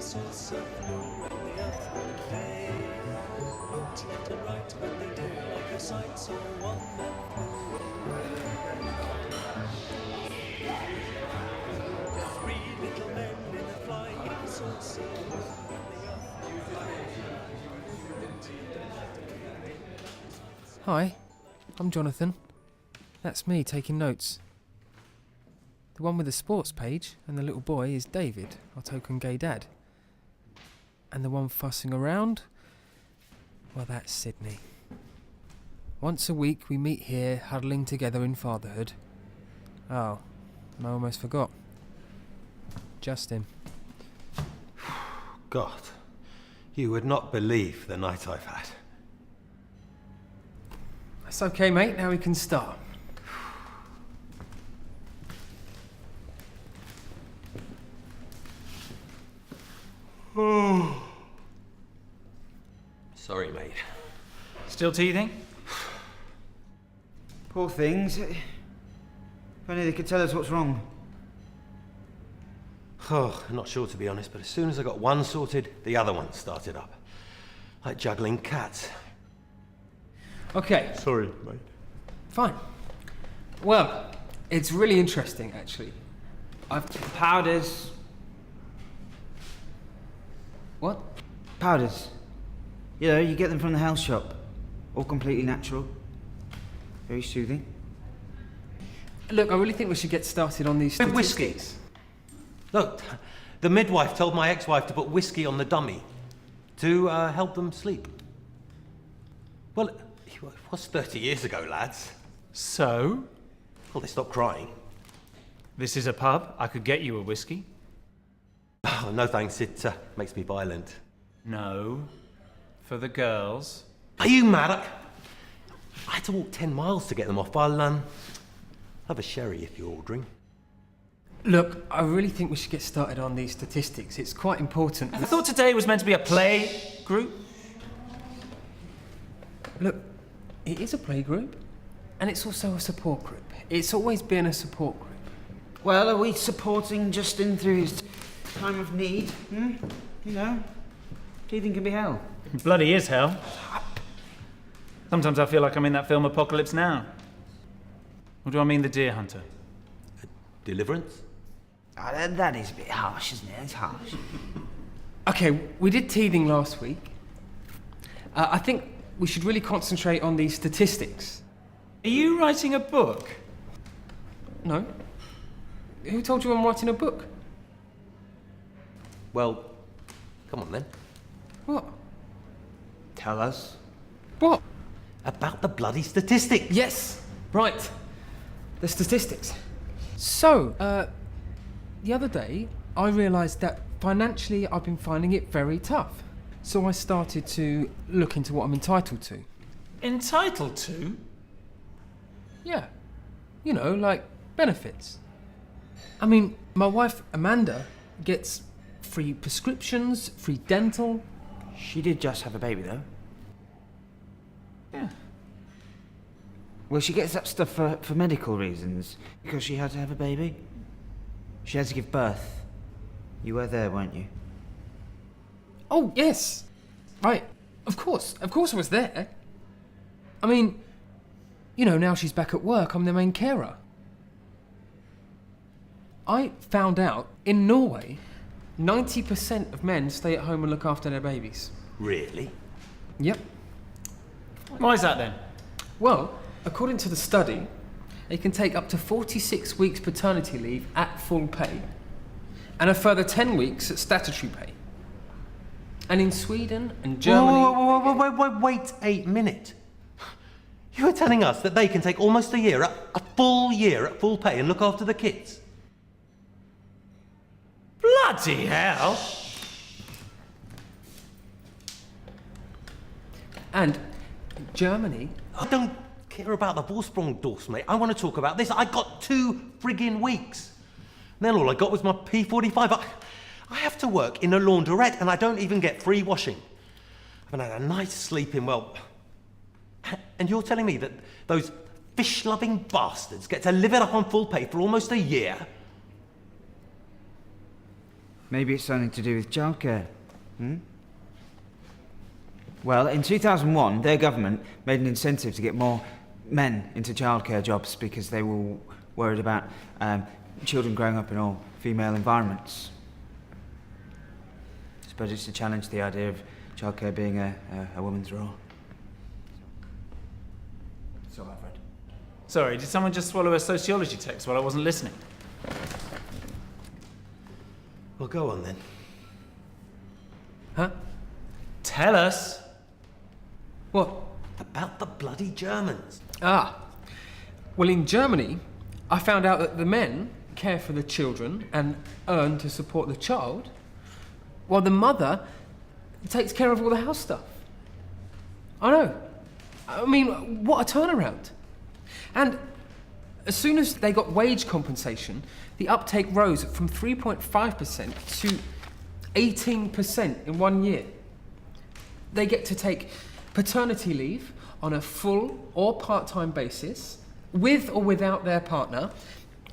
saucer flew and the earth would play. Looked left and right, but they didn't like the sight, so one man flew away. Three little men in a flying saucer and the earth would play. Hi, I'm Jonathan. That's me taking notes. The one with the sports page and the little boy is David, our token gay dad. And the one fussing around? Well, that's Sydney. Once a week we meet here, huddling together in fatherhood. Oh, I almost forgot. Justin. God, you would not believe the night I've had. That's okay, mate. Now we can start. Sorry, mate. Still teething? Poor things. If only they could tell us what's wrong. Oh, I'm not sure to be honest, but as soon as I got one sorted, the other one started up. Like juggling cats. Okay. Sorry, mate. Fine. Well, it's really interesting, actually. Powders. What? Powders. You know, you get them from the health shop. All completely natural. Very soothing. Look, I really think we should get started on these With statistics. whiskey. Look, the midwife told my ex-wife to put whiskey on the dummy to help them sleep. Well, it was 30 years ago, lads. So? Well, they stopped crying. This is a pub. I could get you a whiskey. Oh, no thanks, it makes me violent. No. For the girls. Are you mad? I had to walk 10 miles to get them off. I'll have a sherry if you're ordering. Look, I really think we should get started on these statistics. It's quite important. I thought today was meant to be a play group. Look, it is a play group, and it's also a support group. It's always been a support group. Well, are we supporting Justin through his time of need? You know, teething can be hell. Bloody is hell. Sometimes I feel like I'm in that film Apocalypse Now. Or do I mean The Deer Hunter? Deliverance? That is a bit harsh, isn't it? It's harsh. Okay, we did teething last week. I think we should really concentrate on these statistics. Are you writing a book? No? Who told you I'm writing a book? Well, come on then. What? Tell us. What? About the bloody statistics. Yes, right. The statistics. So, the other day, I realised that financially I've been finding it very tough. So I started to look into what I'm entitled to. Entitled to? Yeah. You know, like benefits. I mean, my wife, Amanda, gets free prescriptions, free dental. She did just have a baby, though. Yeah. Well, she gets that stuff for medical reasons. Because she had to have a baby. She had to give birth. You were there, weren't you? Oh, yes. Right. Of course I was there. I mean, you know, now she's back at work, I'm the main carer. I found out, in Norway, 90% of men stay at home and look after their babies. Really? Yep. Why is that then? Well, according to the study, they can take up to 46 weeks paternity leave at full pay, and a further 10 weeks at statutory pay. And in Sweden and Germany... Wait a minute. You were telling us that they can take almost a year, a full year at full pay and look after the kids? Bloody hell! And Germany... I don't care about the Vorsprung-Dors, mate. I want to talk about this. I got 2 friggin' weeks. And then all I got was my P45. I have to work in a laundrette and I don't even get free washing. I haven't had a night's sleep in, well... And you're telling me that those fish-loving bastards get to live it up on full pay for almost a year? Maybe it's something to do with childcare. Well, in 2001, their government made an incentive to get more men into childcare jobs because they were worried about children growing up in all-female environments. I suppose it's to challenge the idea of childcare being a woman's role. That's all I've read. Sorry, did someone just swallow a sociology text while I wasn't listening? Well, go on then. Huh? Tell us. What? About the bloody Germans. Ah. Well, in Germany, I found out that the men care for the children and earn to support the child, while the mother takes care of all the house stuff. I know. I mean, what a turnaround. And as soon as they got wage compensation, the uptake rose from 3.5% to 18% in 1 year. They get to take paternity leave on a full or part-time basis, with or without their partner,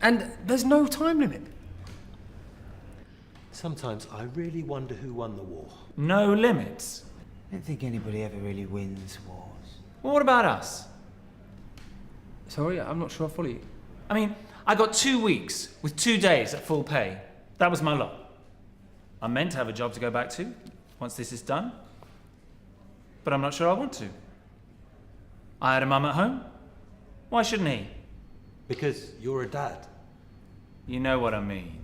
and there's no time limit. Sometimes I really wonder who won the war. No limits. I don't think anybody ever really wins wars. Well, what about us? Sorry, I'm not sure I follow you. I mean, I got 2 weeks with 2 days at full pay. That was my lot. I'm meant to have a job to go back to once this is done, but I'm not sure I want to. I had a mum at home. Why shouldn't he? Because you're a dad. You know what I mean.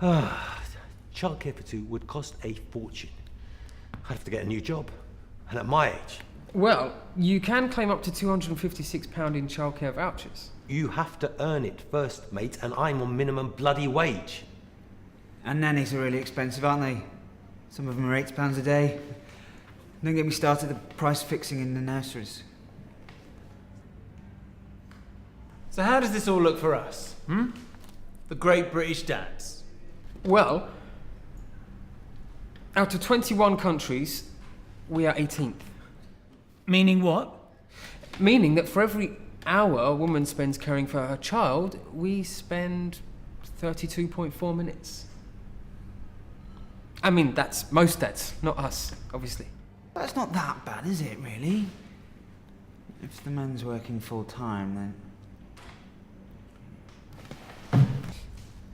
Childcare for two would cost a fortune. I'd have to get a new job. And at my age, Well, you can claim up to £256 in childcare vouchers. you have to earn it first, mate, and I'm on minimum bloody wage. And nannies are really expensive, aren't they? Some of them are £8 a day. Don't get me started the price fixing in the nurseries. So how does this all look for us? The great British dads. Well, out of 21 countries, we are 18th. Meaning what? Meaning that for every hour a woman spends caring for her child, we spend 32.4 minutes. I mean, that's most dads, not us, obviously. That's not that bad, is it, really? If the man's working full time, then...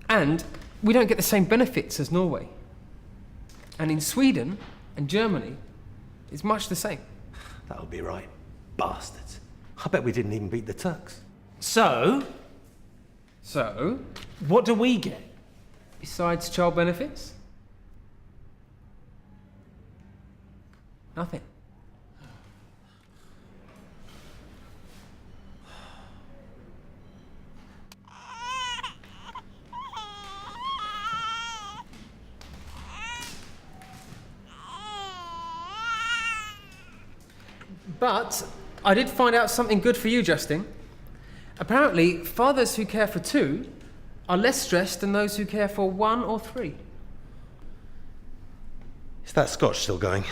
And we don't get the same benefits as Norway. And in Sweden and Germany, it's much the same. That'll be right. Bastards. I bet we didn't even beat the Turks. So, So, what do we get? besides child benefits? Nothing. But I did find out something good for you, Justin. Apparently, fathers who care for two are less stressed than those who care for one or three. Is that Scotch still going?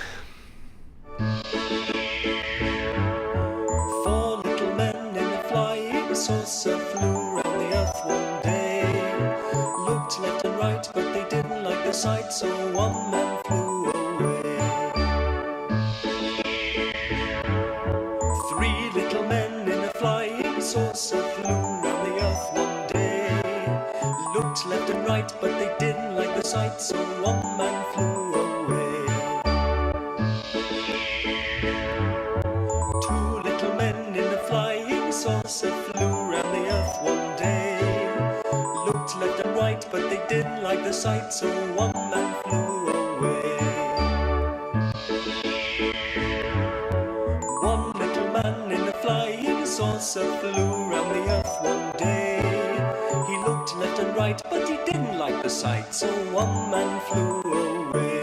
4 little men in a flying saucer flew round the earth one day. Looked left and right, but they didn't like the sight, so one man flew away. 3 little men in a flying saucer flew round the earth one day. Looked left and right, but they didn't like the sight, so one man flew away. 2 little men in a flying saucer flew round the earth one day. Looked left and right, but they didn't like the sight, so one man flew away. 1 little man in a flying saucer flew round the earth one day. He looked left and right, but he didn't like the sight, so one man flew away.